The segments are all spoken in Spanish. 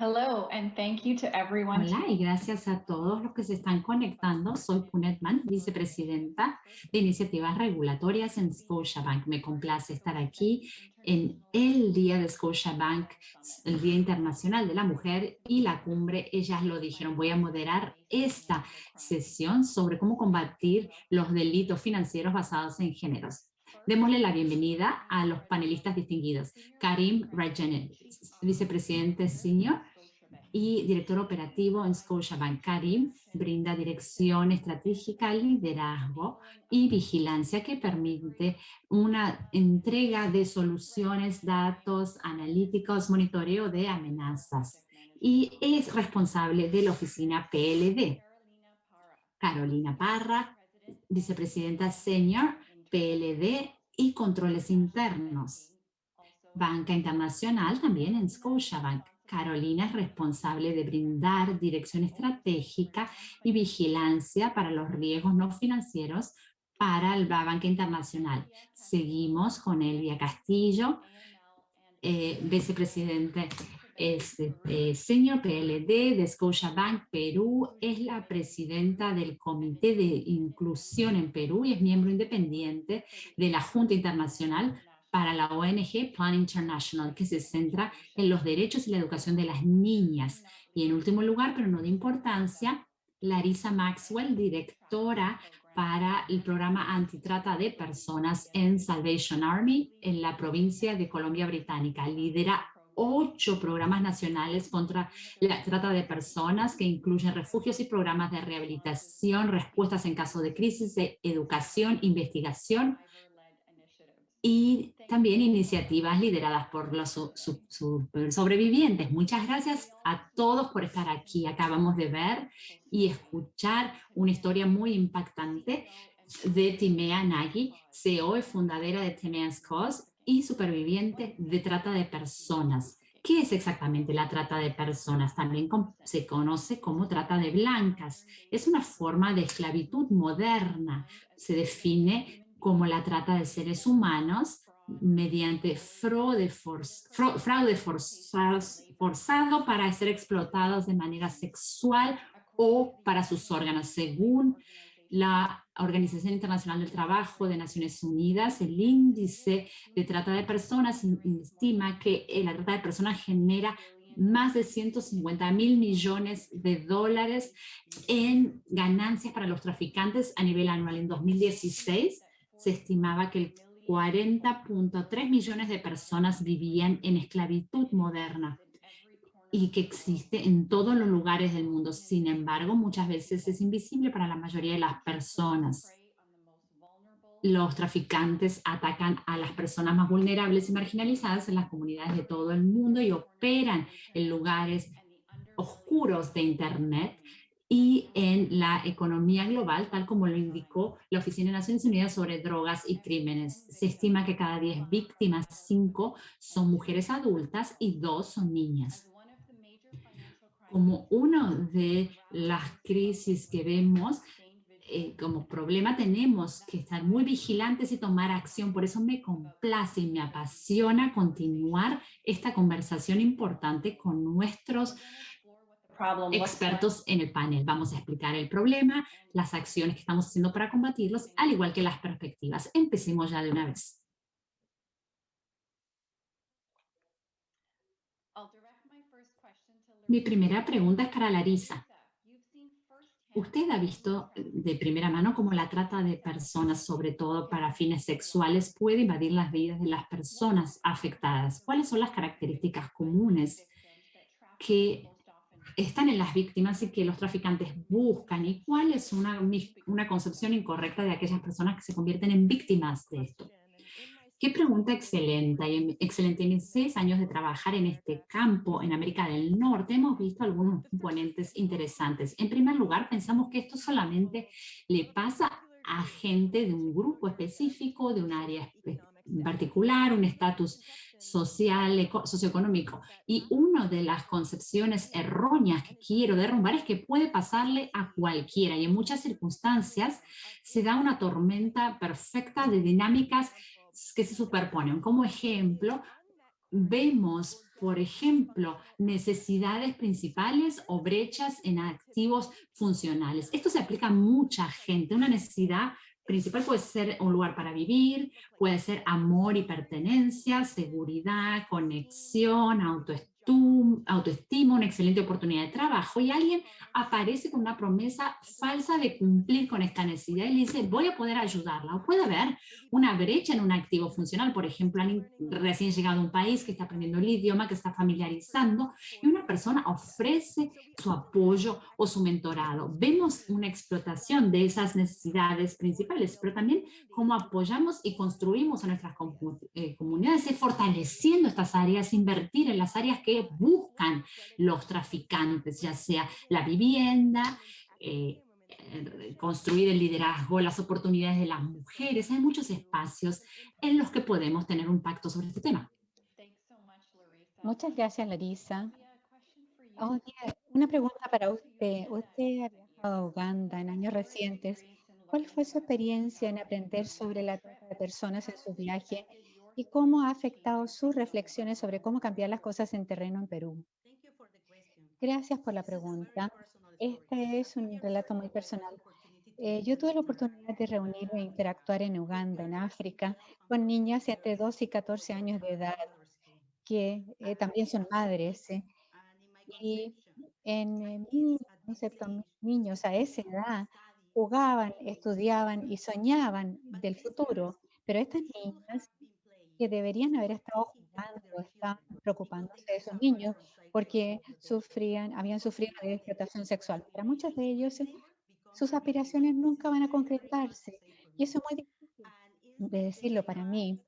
Hello, and thank you to everyone. Hola y gracias a todos los que se están conectando. Soy Punet Mann, vicepresidenta de Iniciativas Regulatorias en Scotiabank. Me complace estar aquí en el Día de Scotiabank, el Día Internacional de la Mujer y la cumbre. Ellas lo dijeron. Voy a moderar esta sesión sobre cómo combatir los delitos financieros basados en géneros. Démosle la bienvenida a los panelistas distinguidos. Karim Rajanet, vicepresidente senior y director operativo en Scotiabank. Karim brinda dirección estratégica, liderazgo y vigilancia que permite una entrega de soluciones, datos analíticos, monitoreo de amenazas y es responsable de la oficina PLD. Carolina Parra, vicepresidenta senior PLD y controles internos. Banca Internacional también en Scotiabank. Carolina es responsable de brindar dirección estratégica y vigilancia para los riesgos no financieros para la Banca Internacional. Seguimos con Elvia Castillo, vicepresidente senior PLD de Scotiabank Perú, es la presidenta del Comité de Inclusión en Perú y es miembro independiente de la Junta Internacional para la ONG Plan International, que se centra en los derechos y la educación de las niñas. Y en último lugar, pero no de importancia, Larissa Maxwell, directora para el programa antitrata de personas en Salvation Army en la provincia de Colombia Británica. Lidera 8 programas nacionales contra la trata de personas que incluyen refugios y programas de rehabilitación, respuestas en caso de crisis, de educación, investigación y también iniciativas lideradas por los sobrevivientes. Muchas gracias a todos por estar aquí. Acabamos de ver y escuchar una historia muy impactante de Timea Nagy, CEO y fundadora de Timea's Cause y superviviente de trata de personas. ¿Qué es exactamente la trata de personas? También se conoce como trata de blancas. Es una forma de esclavitud moderna. Se define como la trata de seres humanos mediante fraude forzado para ser explotados de manera sexual o para sus órganos. Según la Organización Internacional del Trabajo de Naciones Unidas, el índice de trata de personas estima que la trata de personas genera más de 150.000 millones de dólares en ganancias para los traficantes a nivel anual. En 2016 se estimaba que el 40.3 millones de personas vivían en esclavitud moderna y que existe en todos los lugares del mundo. Sin embargo, muchas veces es invisible para la mayoría de las personas. Los traficantes atacan a las personas más vulnerables y marginalizadas en las comunidades de todo el mundo y operan en lugares oscuros de Internet y en la economía global, tal como lo indicó la Oficina de Naciones Unidas sobre Drogas y Crímenes. Se estima que cada 10 víctimas, 5 son mujeres adultas y 2 son niñas. Como una de las crisis que vemos como problema, tenemos que estar muy vigilantes y tomar acción. Por eso me complace y me apasiona continuar esta conversación importante con nuestros expertos en el panel. Vamos a explicar el problema, las acciones que estamos haciendo para combatirlos, al igual que las perspectivas. Empecemos ya de una vez. Mi primera pregunta es para Larissa. Usted ha visto de primera mano cómo la trata de personas, sobre todo para fines sexuales, puede invadir las vidas de las personas afectadas. ¿Cuáles son las características comunes que están en las víctimas y que los traficantes buscan? ¿Y cuál es una concepción incorrecta de aquellas personas que se convierten en víctimas de esto? Qué pregunta excelente. Excelente. En 6 años de trabajar en este campo en América del Norte hemos visto algunos componentes interesantes. En primer lugar, pensamos que esto solamente le pasa a gente de un grupo específico, de un área en particular, un estatus social, socioeconómico. Y una de las concepciones erróneas que quiero derrumbar es que puede pasarle a cualquiera y en muchas circunstancias se da una tormenta perfecta de dinámicas que se superponen. Como ejemplo, vemos Por ejemplo, necesidades principales o brechas en activos funcionales. Esto se aplica a mucha gente. Una necesidad principal puede ser un lugar para vivir, puede ser amor y pertenencia, seguridad, conexión, autoestima, una excelente oportunidad de trabajo, y alguien aparece con una promesa falsa de cumplir con esta necesidad y le dice, voy a poder ayudarla. O puede haber una brecha en un activo funcional, por ejemplo, alguien recién llegado a un país que está aprendiendo el idioma, que está familiarizando, y una persona ofrece su apoyo o su mentorado. Vemos una explotación de esas necesidades principales, pero también cómo apoyamos y construimos a nuestras comunidades, es fortaleciendo estas áreas, invertir en las áreas que buscan los traficantes, ya sea la vivienda, construir el liderazgo, las oportunidades de las mujeres. Hay muchos espacios en los que podemos tener un pacto sobre este tema. Muchas gracias, Larisa. Oye, una pregunta para usted. Usted ha viajado a Uganda en años recientes. ¿Cuál fue su experiencia en aprender sobre la trata de personas en su viaje y cómo ha afectado sus reflexiones sobre cómo cambiar las cosas en terreno en Perú? Gracias por la pregunta. Este es un relato muy personal. Yo tuve la oportunidad de reunirme e interactuar en Uganda, en África, con niñas entre 2 y 14 años de edad que también son madres. Y en mi concepto, mis niños a esa edad jugaban, estudiaban y soñaban del futuro, pero estas niñas que deberían haber estado jugando, estaban preocupándose de sus niños porque habían sufrido de explotación sexual. Para muchos de ellos, sus aspiraciones nunca van a concretarse. Y eso es muy difícil de decirlo para mí.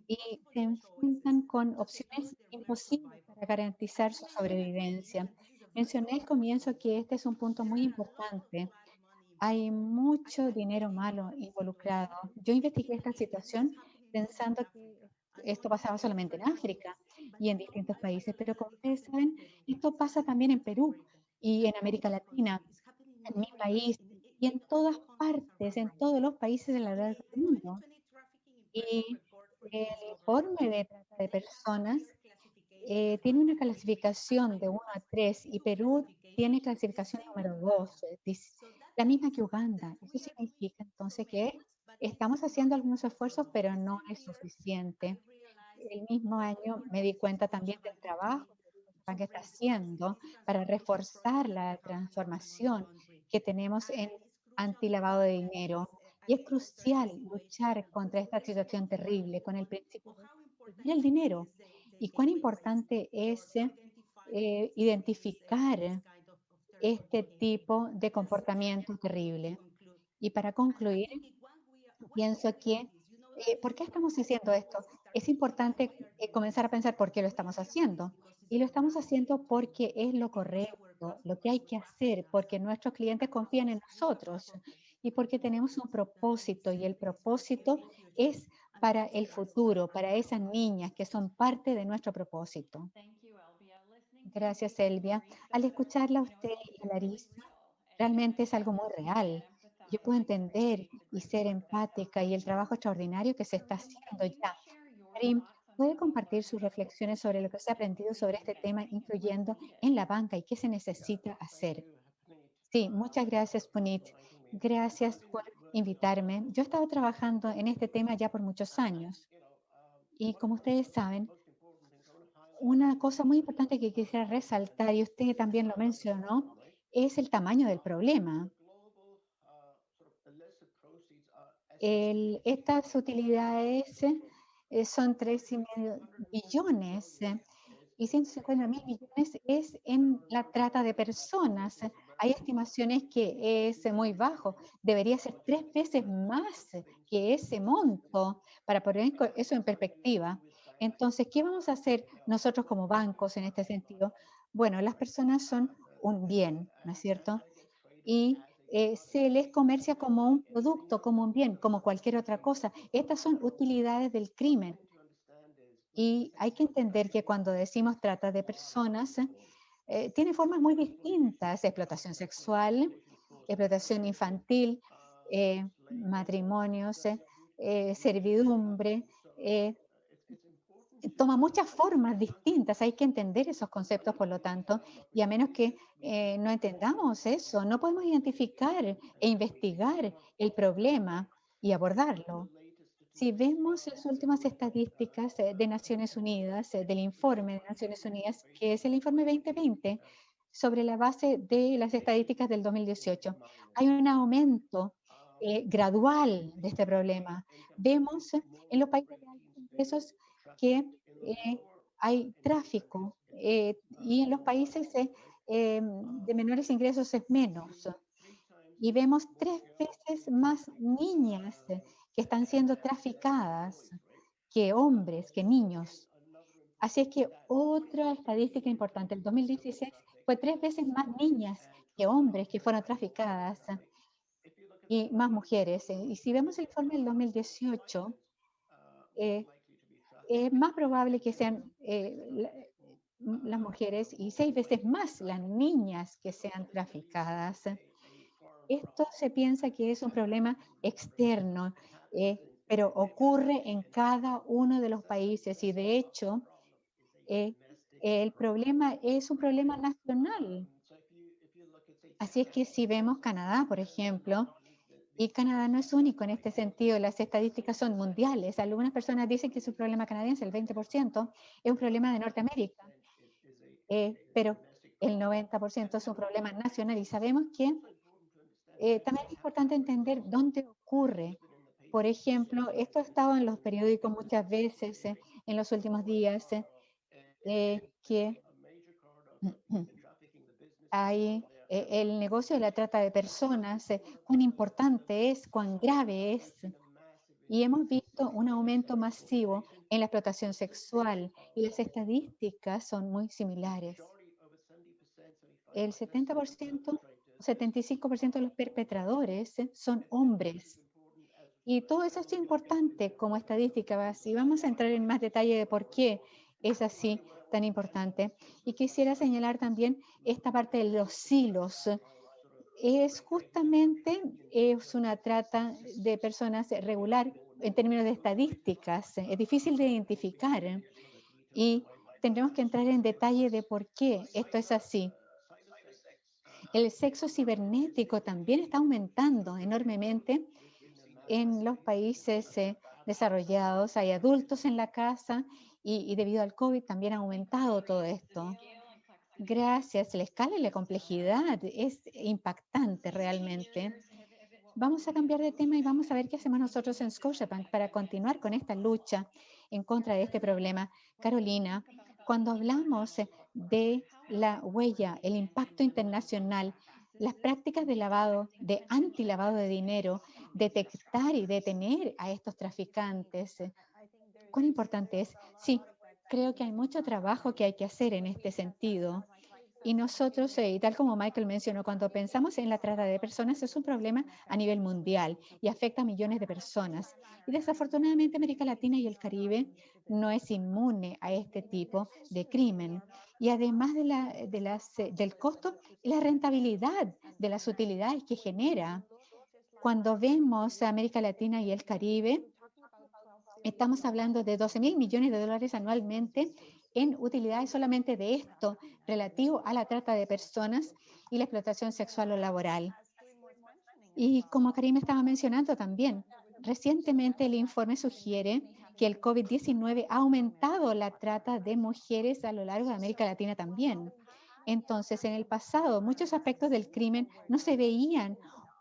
Y se enfrentan con opciones imposibles para garantizar su sobrevivencia. Mencioné al comienzo que este es un punto muy importante. Hay mucho dinero malo involucrado. Yo investigué esta situación pensando que esto pasaba solamente en África y en distintos países, pero como ustedes saben, esto pasa también en Perú y en América Latina, en mi país y en todas partes, en todos los países de la largo del mundo. Y el informe de trata de personas tiene una clasificación de 1 a 3 y Perú tiene clasificación número 2, la misma que Uganda. Eso significa entonces que estamos haciendo algunos esfuerzos, pero no es suficiente. El mismo año me di cuenta también del trabajo que está haciendo para reforzar la transformación que tenemos en antilavado de dinero. Y es crucial luchar contra esta situación terrible con el principio de prohibir el dinero. Y cuán importante es identificar este tipo de comportamiento terrible. Y para concluir, pienso que, ¿por qué estamos haciendo esto? Es importante comenzar a pensar por qué lo estamos haciendo. Y lo estamos haciendo porque es lo correcto, lo que hay que hacer, porque nuestros clientes confían en nosotros y porque tenemos un propósito y el propósito es para el futuro, para esas niñas que son parte de nuestro propósito. Gracias, Elvia. Al escucharla a usted y a Larissa, realmente es algo muy real. Yo puedo entender y ser empática y el trabajo extraordinario que se está haciendo ya. Karim, ¿puede compartir sus reflexiones sobre lo que se ha aprendido sobre este tema, incluyendo en la banca y qué se necesita hacer? Sí, muchas gracias, Punit. Gracias por invitarme. Yo he estado trabajando en este tema ya por muchos años y como ustedes saben, una cosa muy importante que quisiera resaltar, y usted también lo mencionó, es el tamaño del problema. Estas utilidades son 3,5 billones y 150.000 millones es en la trata de personas. Hay estimaciones que es muy bajo, debería ser 3 veces más que ese monto para poner eso en perspectiva. Entonces, ¿qué vamos a hacer nosotros como bancos en este sentido? Bueno, las personas son un bien, ¿no es cierto? Y se les comercia como un producto, como un bien, como cualquier otra cosa. Estas son utilidades del crimen. Y hay que entender que cuando decimos trata de personas, tiene formas muy distintas: explotación sexual, explotación infantil, matrimonios, servidumbre, eh, toma muchas formas distintas. Hay que entender esos conceptos, por lo tanto, y a menos que no entendamos eso, no podemos identificar e investigar el problema y abordarlo. Si vemos las últimas estadísticas de Naciones Unidas, del informe de Naciones Unidas, que es el informe 2020, sobre la base de las estadísticas del 2018, hay un aumento gradual de este problema. Vemos en los países de altos ingresos que hay tráfico y en los países de menores ingresos es menos. Y vemos 3 veces más niñas que están siendo traficadas que hombres, que niños. Así es que otra estadística importante, el 2016 fue 3 veces más niñas que hombres que fueron traficadas y más mujeres. Y si vemos el informe del 2018, eh, es más probable que sean las mujeres y 6 veces más las niñas que sean traficadas. Esto se piensa que es un problema externo, pero ocurre en cada uno de los países y de hecho eh, el problema es un problema nacional. Así es que si vemos Canadá, por ejemplo, y Canadá no es único en este sentido, las estadísticas son mundiales. Algunas personas dicen que es un problema canadiense, el 20% es un problema de Norteamérica, pero el 90% es un problema nacional y sabemos que también es importante entender dónde ocurre. Por ejemplo, esto ha estado en los periódicos muchas veces en los últimos días, que hay el negocio de la trata de personas, cuán importante es, cuán grave es. Y hemos visto un aumento masivo en la explotación sexual y las estadísticas son muy similares. El 70%, 75% de los perpetradores son hombres. Y todo eso es importante como estadística. Y vamos a entrar en más detalle de por qué es así tan importante. Y quisiera señalar también esta parte de los silos. Es justamente es una trata de personas regular en términos de estadísticas. Es difícil de identificar y tendremos que entrar en detalle de por qué esto es así. El sexo cibernético también está aumentando enormemente en los países desarrollados. Hay adultos en la casa y debido al COVID también ha aumentado todo esto. Gracias, la escala y la complejidad es impactante realmente. Vamos a cambiar de tema y vamos a ver qué hacemos nosotros en Scotiabank para continuar con esta lucha en contra de este problema. Carolina, cuando hablamos de la huella, el impacto internacional, las prácticas de lavado, de antilavado de dinero, detectar y detener a estos traficantes, ¿cuán importante es? Sí, creo que hay mucho trabajo que hay que hacer en este sentido. Y nosotros, y tal como Michael mencionó, cuando pensamos en la trata de personas, es un problema a nivel mundial y afecta a millones de personas. Y desafortunadamente América Latina y el Caribe no es inmune a este tipo de crimen. Y además del costo y la rentabilidad de las utilidades que genera. Cuando vemos a América Latina y el Caribe, estamos hablando de 12.000 millones de dólares anualmente en utilidades solamente de esto relativo a la trata de personas y la explotación sexual o laboral. Y como Karim estaba mencionando también, recientemente el informe sugiere que el COVID-19 ha aumentado la trata de mujeres a lo largo de América Latina también. Entonces, en el pasado, muchos aspectos del crimen no se veían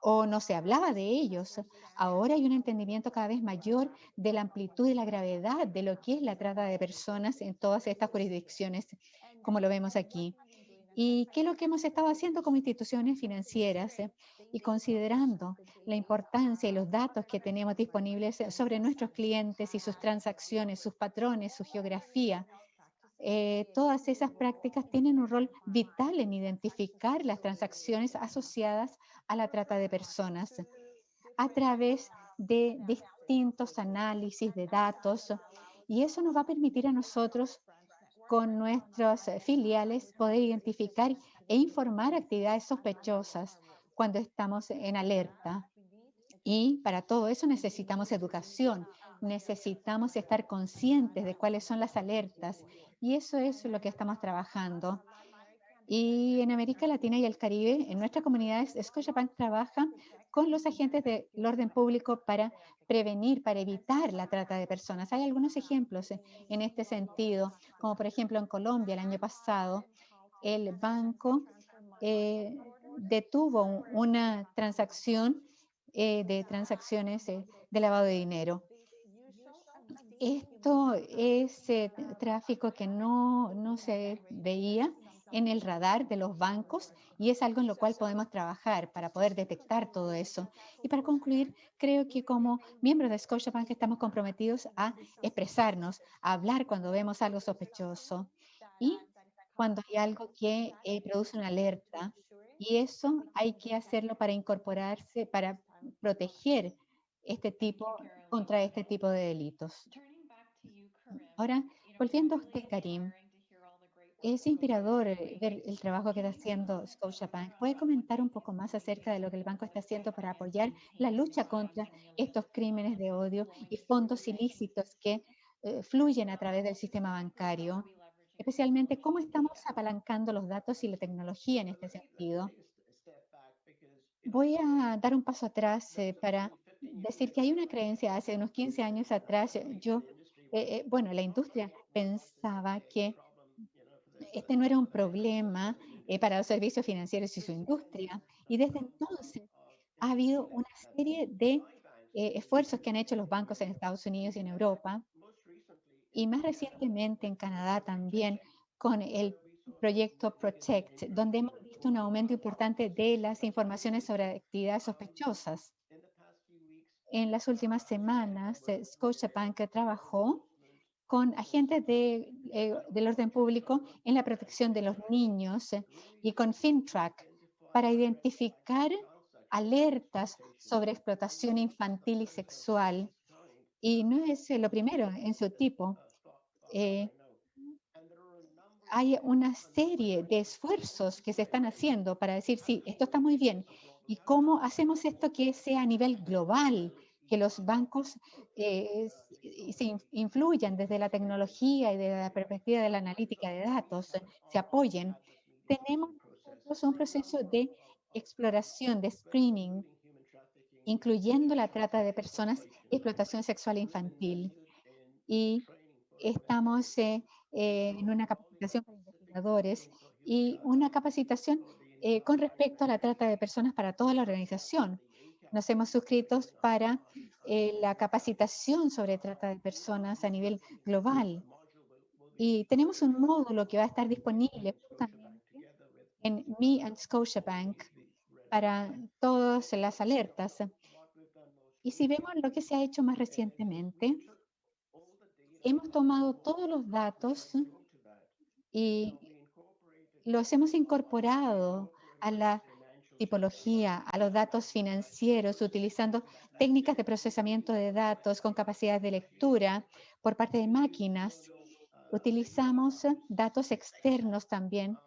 o no se hablaba de ellos. Ahora hay un entendimiento cada vez mayor de la amplitud y la gravedad de lo que es la trata de personas en todas estas jurisdicciones, como lo vemos aquí. ¿Y qué es lo que hemos estado haciendo como instituciones financieras? Y considerando la importancia y los datos que tenemos disponibles sobre nuestros clientes y sus transacciones, sus patrones, su geografía, todas esas prácticas tienen un rol vital en identificar las transacciones asociadas a la trata de personas a través de distintos análisis de datos. Y eso nos va a permitir a nosotros, con nuestros filiales, poder identificar e informar actividades sospechosas cuando estamos en alerta. Y para todo eso necesitamos educación, necesitamos estar conscientes de cuáles son las alertas y eso es lo que estamos trabajando. Y en América Latina y el Caribe, en nuestras comunidades, Scotiabank trabaja con los agentes del orden público para prevenir, para evitar la trata de personas. Hay algunos ejemplos en este sentido, como por ejemplo en Colombia el año pasado, el banco detuvo una transacción de transacciones de lavado de dinero. Esto es tráfico que no se veía en el radar de los bancos y es algo en lo cual podemos trabajar para poder detectar todo eso. Y para concluir, creo que como miembros de Scotiabank estamos comprometidos a expresarnos, a hablar cuando vemos algo sospechoso y cuando hay algo que produce una alerta. Y eso hay que hacerlo para incorporarse, para proteger este tipo, contra este tipo de delitos. Ahora, volviendo a usted, Karim, es inspirador ver el trabajo que está haciendo Scotiabank. ¿Puede comentar un poco más acerca de lo que el banco está haciendo para apoyar la lucha contra estos crímenes de odio y fondos ilícitos que fluyen a través del sistema bancario? Especialmente, ¿cómo estamos apalancando los datos y la tecnología en este sentido? Voy a dar un paso atrás para decir que hay una creencia, hace unos 15 años atrás, bueno, la industria pensaba que este no era un problema para los servicios financieros y su industria. Y desde entonces ha habido una serie de esfuerzos que han hecho los bancos en Estados Unidos y en Europa, y más recientemente en Canadá también, con el proyecto Protect, donde hemos visto un aumento importante de las informaciones sobre actividades sospechosas. En las últimas semanas, Scotiabank trabajó con agentes del orden público en la protección de los niños y con FinTrack para identificar alertas sobre explotación infantil y sexual. Y no es lo primero en su tipo. Eh, Hay una serie de esfuerzos que se están haciendo para decir, sí, esto está muy bien. ¿Y cómo hacemos esto que sea a nivel global? Que los bancos influyan desde la tecnología y desde la perspectiva de la analítica de datos, se apoyen. Tenemos nosotros un proceso de exploración, de screening, incluyendo la trata de personas y explotación sexual infantil. Y estamos en una capacitación para investigadores y una capacitación con respecto a la trata de personas para toda la organización. Nos hemos suscrito para la capacitación sobre trata de personas a nivel global y tenemos un módulo que va a estar disponible justamente en Me and Scotiabank para todas las alertas. Y si vemos lo que se ha hecho más recientemente, hemos tomado todos los datos y los hemos incorporado a la tipología, a los datos financieros, utilizando técnicas de procesamiento de datos con capacidad de lectura por parte de máquinas. Utilizamos datos externos también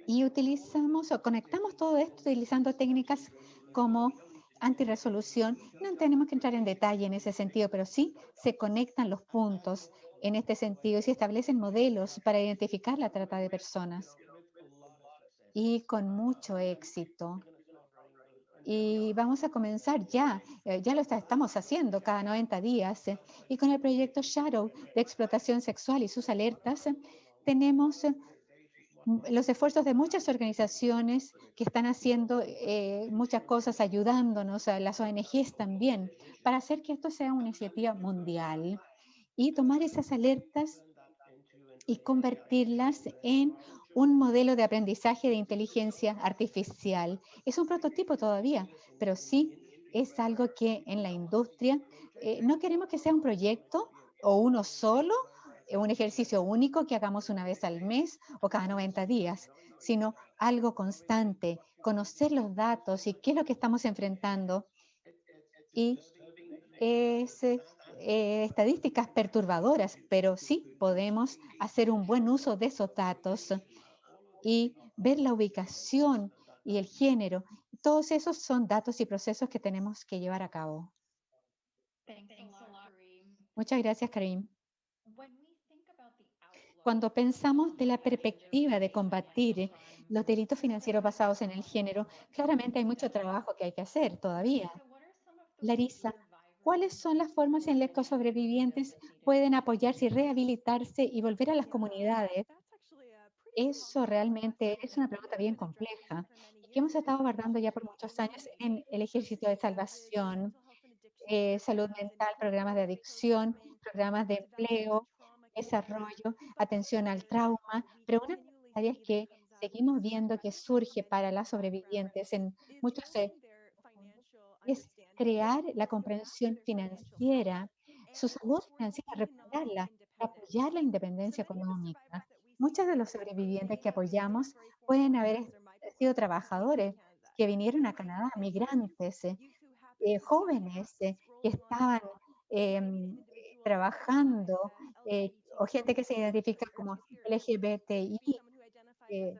y utilizamos o conectamos todo esto utilizando técnicas como antirresolución. No tenemos que entrar en detalle en ese sentido, pero sí se conectan los puntos en este sentido y se establecen modelos para identificar la trata de personas y con mucho éxito. Y vamos a comenzar ya, ya estamos haciendo cada 90 días, y con el proyecto Shadow de explotación sexual y sus alertas, tenemos los esfuerzos de muchas organizaciones que están haciendo muchas cosas, ayudándonos, a las ONGs también, para hacer que esto sea una iniciativa mundial y tomar esas alertas y convertirlas en un modelo de aprendizaje de inteligencia artificial. Es un prototipo todavía, pero sí es algo que en la industria no queremos que sea un proyecto o uno solo, un ejercicio único que hagamos una vez al mes o cada 90 días, sino algo constante, conocer los datos y qué es lo que estamos enfrentando. Y es estadísticas perturbadoras, pero sí podemos hacer un buen uso de esos datos y ver la ubicación y el género. Todos esos son datos y procesos que tenemos que llevar a cabo. Muchas gracias, Karim. Cuando pensamos de la perspectiva de combatir los delitos financieros basados en el género, claramente hay mucho trabajo que hay que hacer todavía. Larissa, ¿cuáles son las formas en las que los sobrevivientes pueden apoyarse y rehabilitarse y volver a las comunidades? Eso realmente es una pregunta bien compleja y que hemos estado abordando ya por muchos años en el Ejército de Salvación, salud mental, programas de adicción, programas de empleo, desarrollo, atención al trauma, pero una de las áreas que seguimos viendo que surge para las sobrevivientes en muchos es crear la comprensión financiera, su salud financiera, recuperarla, apoyar la independencia económica. Muchos de los sobrevivientes que apoyamos pueden haber sido trabajadores que vinieron a Canadá, migrantes, jóvenes que estaban trabajando, o gente que se identifica como LGBTI, eh,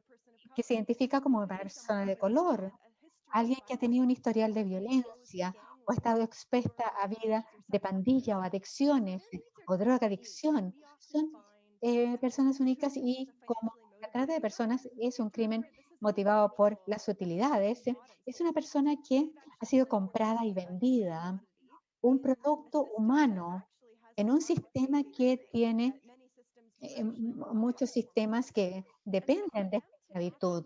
que se identifica como persona de color, alguien que ha tenido un historial de violencia o ha estado expuesta a vida de pandilla o adicciones o drogadicción. Son personas únicas y como la trata de personas es un crimen motivado por las utilidades, es una persona que ha sido comprada y vendida, un producto humano en un sistema que tiene muchos sistemas que dependen de esta esclavitud.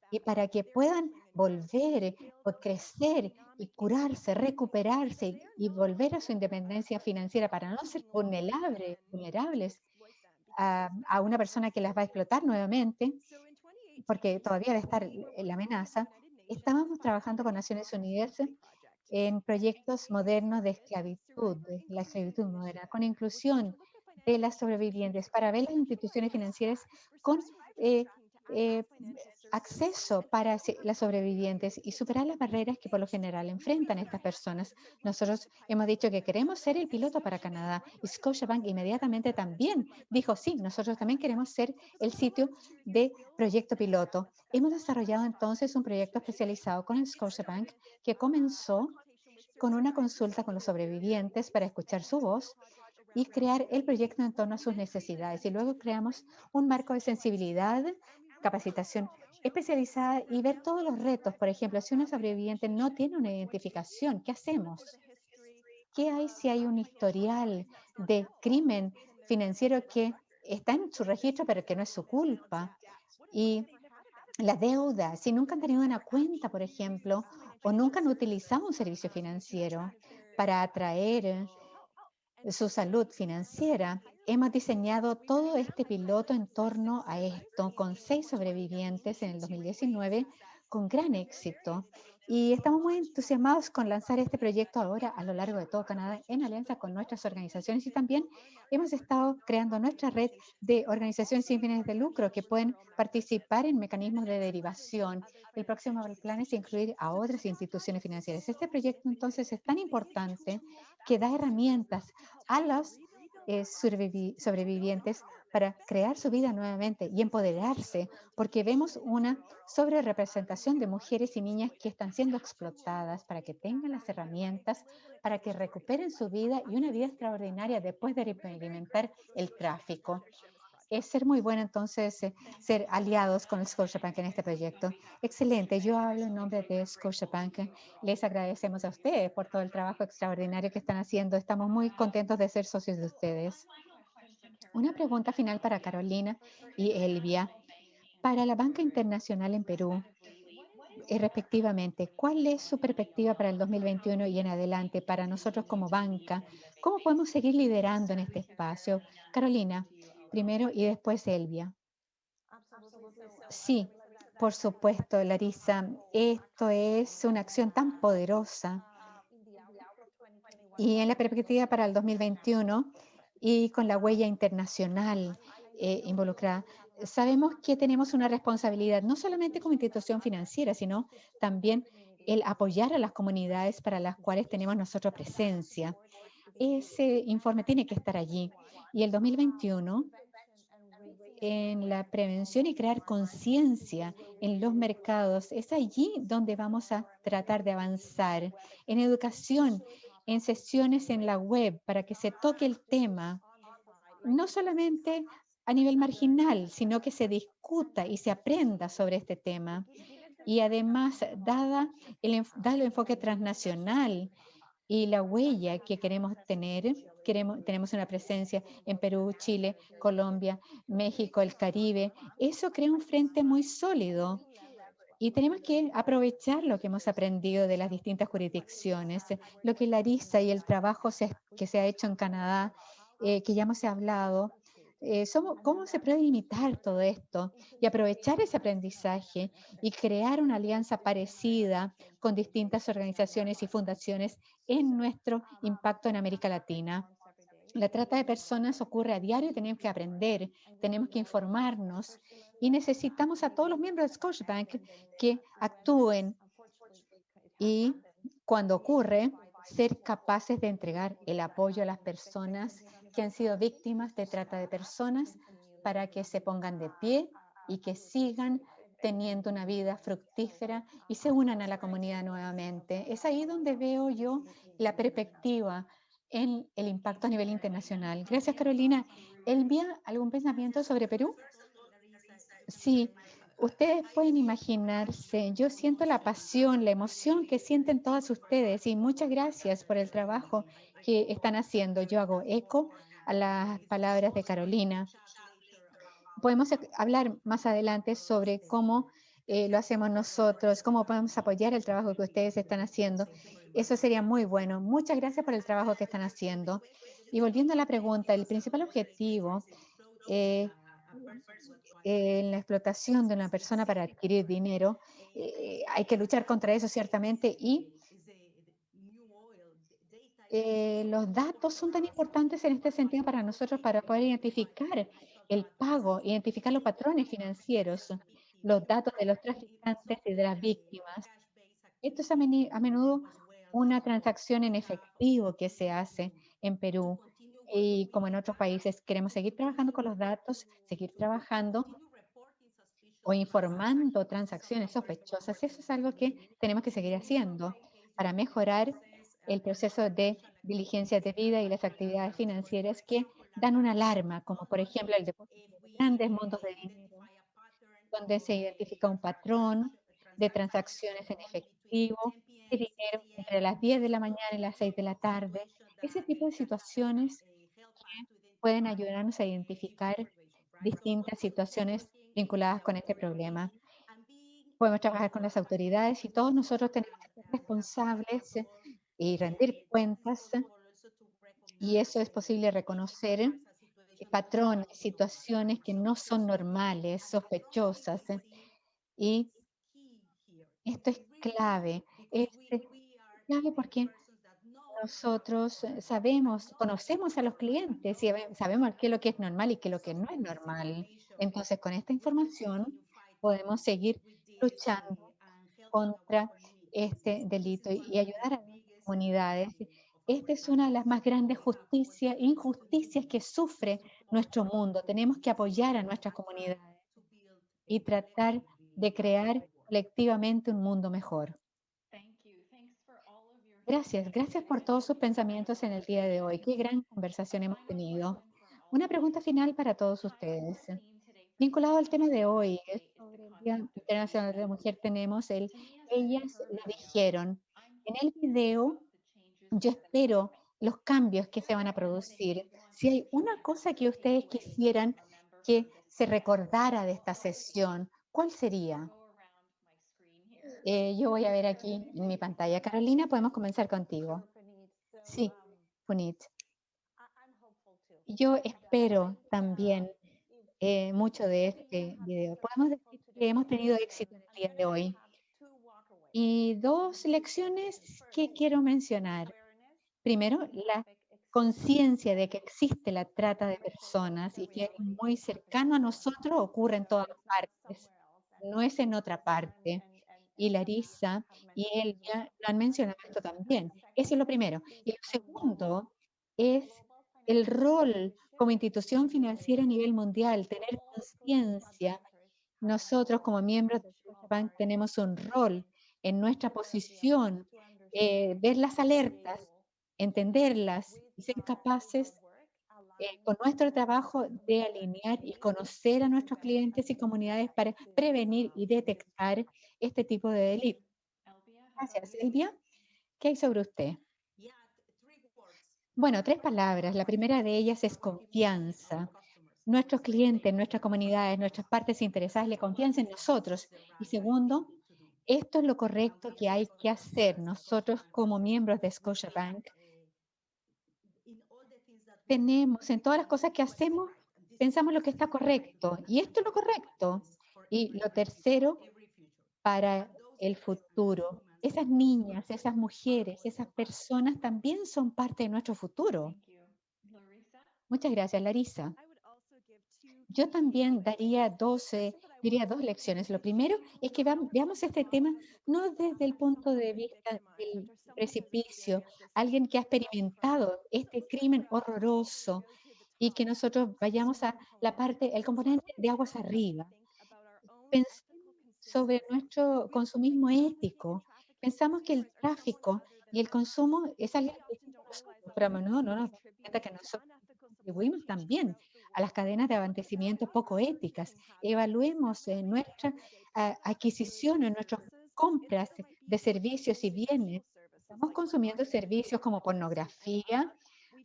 Y para que puedan volver o crecer y curarse, recuperarse y volver a su independencia financiera para no ser vulnerables a una persona que las va a explotar nuevamente, porque todavía debe estar la amenaza, estábamos trabajando con Naciones Unidas en proyectos modernos de esclavitud, de la esclavitud moderna, con inclusión de las sobrevivientes, para ver las instituciones financieras con eh, eh, acceso para las sobrevivientes y superar las barreras que por lo general enfrentan estas personas. Nosotros hemos dicho que queremos ser el piloto para Canadá y Scotiabank inmediatamente también dijo, sí, nosotros también queremos ser el sitio de proyecto piloto. Hemos desarrollado entonces un proyecto especializado con el Scotiabank que comenzó con una consulta con los sobrevivientes para escuchar su voz y crear el proyecto en torno a sus necesidades. Y luego creamos un marco de sensibilidad, capacitación especializada y ver todos los retos. Por ejemplo, si una sobreviviente no tiene una identificación, ¿qué hacemos? ¿Qué hay si hay un historial de crimen financiero que está en su registro pero que no es su culpa? Y la deuda, si nunca han tenido una cuenta, por ejemplo, o nunca han utilizado un servicio financiero para atraer su salud financiera, hemos diseñado todo este piloto en torno a esto con 6 sobrevivientes en el 2019 con gran éxito. Y estamos muy entusiasmados con lanzar este proyecto ahora a lo largo de todo Canadá en alianza con nuestras organizaciones y también hemos estado creando nuestra red de organizaciones sin fines de lucro que pueden participar en mecanismos de derivación. El próximo plan es incluir a otras instituciones financieras. Este proyecto entonces es tan importante que da herramientas a los sobrevivientes para crear su vida nuevamente y empoderarse, porque vemos una sobrerepresentación de mujeres y niñas que están siendo explotadas para que tengan las herramientas, para que recuperen su vida y una vida extraordinaria después de experimentar el tráfico. Es ser muy bueno entonces ser aliados con el Scotiabank en este proyecto. Excelente, yo hablo en nombre de Scotiabank. Les agradecemos a ustedes por todo el trabajo extraordinario que están haciendo. Estamos muy contentos de ser socios de ustedes. Una pregunta final para Carolina y Elvia. Para la banca internacional en Perú, respectivamente, ¿cuál es su perspectiva para el 2021 y en adelante para nosotros como banca? ¿Cómo podemos seguir liderando en este espacio? Carolina, primero y después Elvia. Sí, por supuesto, Larissa. Esto es una acción tan poderosa. Y en la perspectiva para el 2021 y con la huella internacional involucrada, sabemos que tenemos una responsabilidad, no solamente como institución financiera, sino también el apoyar a las comunidades para las cuales tenemos nosotros presencia. Ese informe tiene que estar allí. Y el 2021 en la prevención y crear conciencia en los mercados. Es allí donde vamos a tratar de avanzar. En educación en sesiones en la web para que se toque el tema, no solamente a nivel marginal, sino que se discuta y se aprenda sobre este tema. Y además, dado el enfoque transnacional y la huella que queremos tener, tenemos una presencia en Perú, Chile, Colombia, México, el Caribe, eso crea un frente muy sólido. Y tenemos que aprovechar lo que hemos aprendido de las distintas jurisdicciones, lo que Larissa y el trabajo que se ha hecho en Canadá, que ya hemos hablado, cómo se puede imitar todo esto y aprovechar ese aprendizaje y crear una alianza parecida con distintas organizaciones y fundaciones en nuestro impacto en América Latina. La trata de personas ocurre a diario y tenemos que aprender, tenemos que informarnos y necesitamos a todos los miembros de Scotiabank que actúen y cuando ocurre, ser capaces de entregar el apoyo a las personas que han sido víctimas de trata de personas para que se pongan de pie y que sigan teniendo una vida fructífera y se unan a la comunidad nuevamente. Es ahí donde veo yo la perspectiva en el impacto a nivel internacional. Gracias, Carolina. Elvia, ¿algún pensamiento sobre Perú? Sí, ustedes pueden imaginarse, yo siento la pasión, la emoción que sienten todas ustedes y muchas gracias por el trabajo que están haciendo. Yo hago eco a las palabras de Carolina. Podemos hablar más adelante sobre cómo lo hacemos nosotros, cómo podemos apoyar el trabajo que ustedes están haciendo. Eso sería muy bueno. Muchas gracias por el trabajo que están haciendo. Y volviendo a la pregunta, el principal objetivo eh, en la explotación de una persona para adquirir dinero, hay que luchar contra eso ciertamente y los datos son tan importantes en este sentido para nosotros para poder identificar el pago, identificar los patrones financieros, los datos de los traficantes y de las víctimas. Esto es a menudo una transacción en efectivo que se hace en Perú y como en otros países queremos seguir trabajando con los datos, seguir trabajando o informando transacciones sospechosas. Eso es algo que tenemos que seguir haciendo para mejorar el proceso de diligencia debida y las actividades financieras que dan una alarma, como por ejemplo el depósito de grandes montos de dinero, donde se identifica un patrón de transacciones en efectivo, de dinero entre las 10 de la mañana y las 6 de la tarde. Ese tipo de situaciones pueden ayudarnos a identificar distintas situaciones vinculadas con este problema. Podemos trabajar con las autoridades y todos nosotros tenemos que ser responsables y rendir cuentas, y eso es posible reconocer patrones, situaciones que no son normales, sospechosas, y esto es clave porque nosotros sabemos, conocemos a los clientes y sabemos qué es lo que es normal y qué es lo que no es normal. Entonces, con esta información podemos seguir luchando contra este delito y ayudar a las comunidades. Esta es una de las más grandes injusticias que sufre nuestro mundo. Tenemos que apoyar a nuestras comunidades y tratar de crear colectivamente un mundo mejor. Gracias por todos sus pensamientos en el día de hoy. Qué gran conversación hemos tenido. Una pregunta final para todos ustedes. Vinculado al tema de hoy, es sobre el Día Internacional de la Mujer, tenemos ellas lo dijeron. En el video, yo espero los cambios que se van a producir. Si hay una cosa que ustedes quisieran que se recordara de esta sesión, ¿cuál sería? Yo voy a ver aquí en mi pantalla. Carolina, podemos comenzar contigo. Sí, Punit. Yo espero también mucho de este video. Podemos decir que hemos tenido éxito en el día de hoy. Y dos lecciones que quiero mencionar. Primero, la conciencia de que existe la trata de personas y que es muy cercano a nosotros, ocurre en todas partes, no es en otra parte. Y Larissa y Elvia lo han mencionado esto también. Eso es lo primero. Y lo segundo es el rol como institución financiera a nivel mundial, tener conciencia. Nosotros como miembros del Scotiabank tenemos un rol en nuestra posición, ver las alertas entenderlas y ser capaces con nuestro trabajo de alinear y conocer a nuestros clientes y comunidades para prevenir y detectar este tipo de delitos. Gracias, Silvia. ¿Qué hay sobre usted? Bueno, 3 palabras. La primera de ellas es confianza. Nuestros clientes, nuestras comunidades, nuestras partes interesadas le confianza en nosotros. Y segundo, esto es lo correcto que hay que hacer. Nosotros como miembros de Scotiabank tenemos en todas las cosas que hacemos, pensamos lo que está correcto. Y esto es lo correcto. Y lo tercero, para el futuro. Esas niñas, esas mujeres, esas personas también son parte de nuestro futuro. Muchas gracias, Larissa. Yo también diría 2 lecciones. Lo primero es que veamos este tema no desde el punto de vista del precipicio, alguien que ha experimentado este crimen horroroso y que nosotros vayamos a la parte, el componente de aguas arriba. Pensemos sobre nuestro consumismo ético. Pensamos que el tráfico y el consumo es algo distinto a nosotros, pero no nos damos cuenta que nosotros contribuimos también a las cadenas de abastecimiento poco éticas. Evaluemos nuestra adquisición, en nuestras compras de servicios y bienes. Estamos consumiendo servicios como pornografía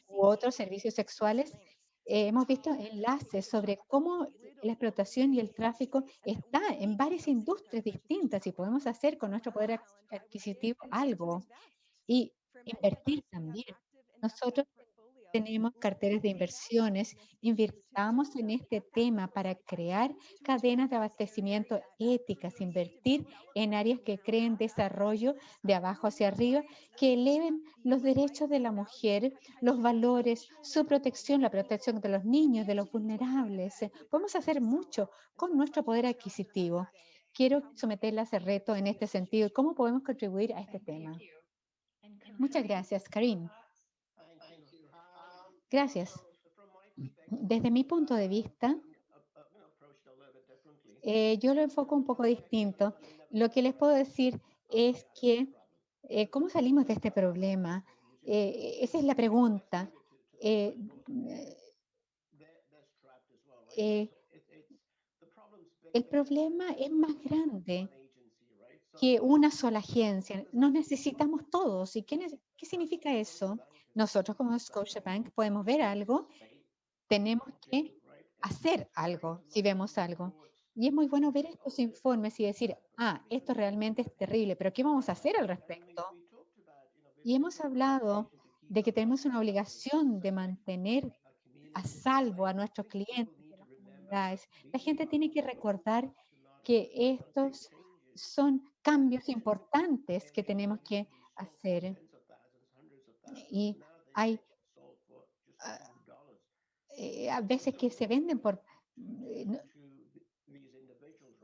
u otros servicios sexuales. Hemos visto enlaces sobre cómo la explotación y el tráfico está en varias industrias distintas y podemos hacer con nuestro poder adquisitivo algo y invertir también. Nosotros tenemos carteras de inversiones, invirtamos en este tema para crear cadenas de abastecimiento éticas, invertir en áreas que creen desarrollo de abajo hacia arriba, que eleven los derechos de la mujer, los valores, su protección, la protección de los niños, de los vulnerables. Podemos hacer mucho con nuestro poder adquisitivo. Quiero someterla a ese reto en este sentido. ¿Cómo podemos contribuir a este tema? Muchas gracias, Karim. Gracias. Desde mi punto de vista, yo lo enfoco un poco distinto. Lo que les puedo decir es que, ¿cómo salimos de este problema? Esa es la pregunta. Eh, eh, el problema es más grande que una sola agencia. Nos necesitamos todos. ¿Y qué significa eso? Nosotros como Scotiabank podemos ver algo, tenemos que hacer algo si vemos algo. Y es muy bueno ver estos informes y decir, esto realmente es terrible, pero ¿qué vamos a hacer al respecto? Y hemos hablado de que tenemos una obligación de mantener a salvo a nuestros clientes y a las comunidades. La gente tiene que recordar que estos son cambios importantes que tenemos que hacer. Y hay ah, a veces que se venden por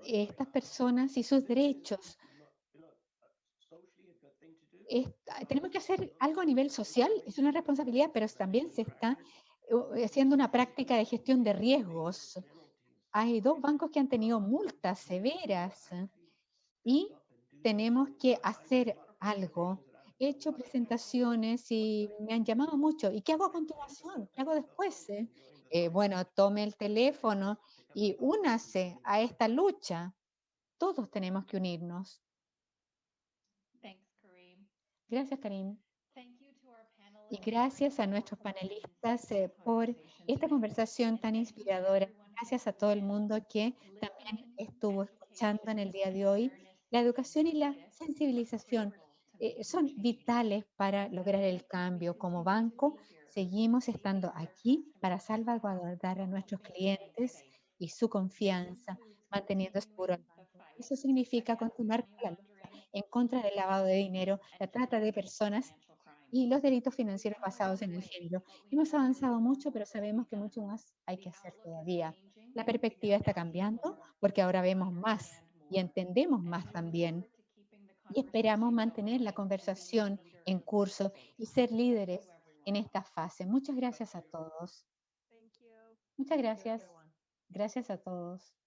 estas personas y sus derechos. Tenemos que hacer algo a nivel social, es una responsabilidad, pero también se está haciendo una práctica de gestión de riesgos. Hay 2 bancos que han tenido multas severas y tenemos que hacer algo. He hecho presentaciones y me han llamado mucho. ¿Y qué hago a continuación? ¿Qué hago después? Bueno, tome el teléfono y únase a esta lucha. Todos tenemos que unirnos. Gracias, Karim. Y gracias a nuestros panelistas por esta conversación tan inspiradora. Gracias a todo el mundo que también estuvo escuchando en el día de hoy. La educación y la sensibilización son vitales para lograr el cambio. Como banco, seguimos estando aquí para salvaguardar a nuestros clientes y su confianza, manteniendo seguro al banco. Eso significa continuar con la lucha en contra del lavado de dinero, la trata de personas y los delitos financieros basados en el género. Hemos avanzado mucho, pero sabemos que mucho más hay que hacer todavía. La perspectiva está cambiando porque ahora vemos más y entendemos más también. Y esperamos mantener la conversación en curso y ser líderes en esta fase. Muchas gracias a todos. Muchas gracias. Gracias a todos.